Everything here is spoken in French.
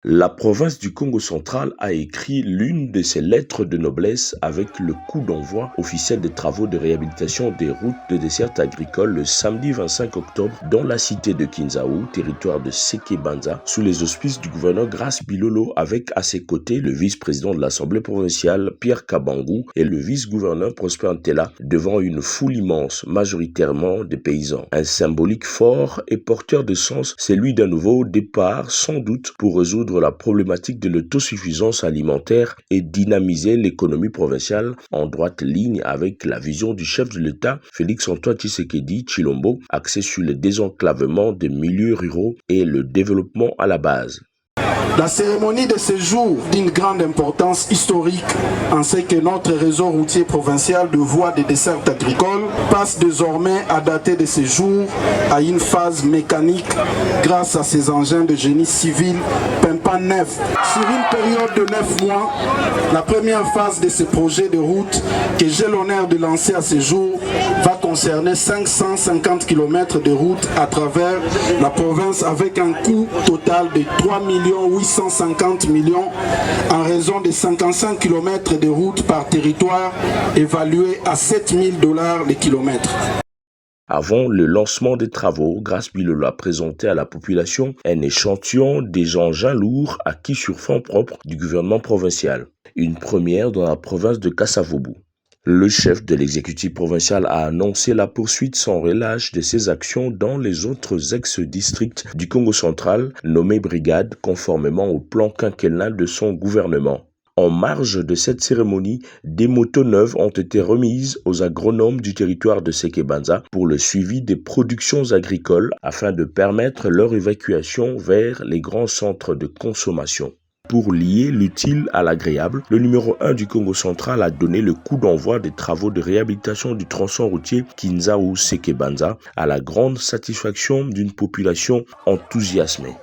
La province du Congo central a écrit l'une de ses lettres de noblesse avec le coup d'envoi officiel des travaux de réhabilitation des routes de desserte agricole le samedi 25 octobre dans la cité de Kinzaou, territoire de Seke-Banza, sous les auspices du gouverneur Grace Bilolo avec à ses côtés le vice-président de l'Assemblée provinciale Pierre Kabangou et le vice-gouverneur Prosper Ntela devant une foule immense, majoritairement des paysans. Un symbolique fort et porteur de sens, celui d'un nouveau départ sans doute pour résoudre la problématique de l'autosuffisance alimentaire et dynamiser l'économie provinciale en droite ligne avec la vision du chef de l'État, Félix-Antoine Tshisekedi Tshilombo, axée sur le désenclavement des milieux ruraux et le développement à la base. La cérémonie de ce jour d'une grande importance historique en ce que notre réseau routier provincial de voies de desserte agricole passe désormais à dater de ce jour à une phase mécanique grâce à ses engins de génie civil pimpant neuf. Sur une période de 9 mois, la première phase de ce projet de route que j'ai l'honneur de lancer à ce jour va concerner 550 km de route à travers la province avec un coût total de 3 850 millions en raison de 55 km de route par territoire évalué à $7 000 le kilomètre. Avant le lancement des travaux, Grace Bilolo a présenté à la population un échantillon des engins lourds acquis sur fonds propres du gouvernement provincial. Une première dans la province de Kasavubu. Le chef de l'exécutif provincial a annoncé la poursuite sans relâche de ses actions dans les autres ex-districts du Congo central, nommés brigades, conformément au plan quinquennal de son gouvernement. En marge de cette cérémonie, des motos neuves ont été remises aux agronomes du territoire de Seke-Banza pour le suivi des productions agricoles afin de permettre leur évacuation vers les grands centres de consommation. Pour lier l'utile à l'agréable, le numéro 1 du Congo central a donné le coup d'envoi des travaux de réhabilitation du tronçon routier Kinzaou-Seke-Banza à la grande satisfaction d'une population enthousiasmée.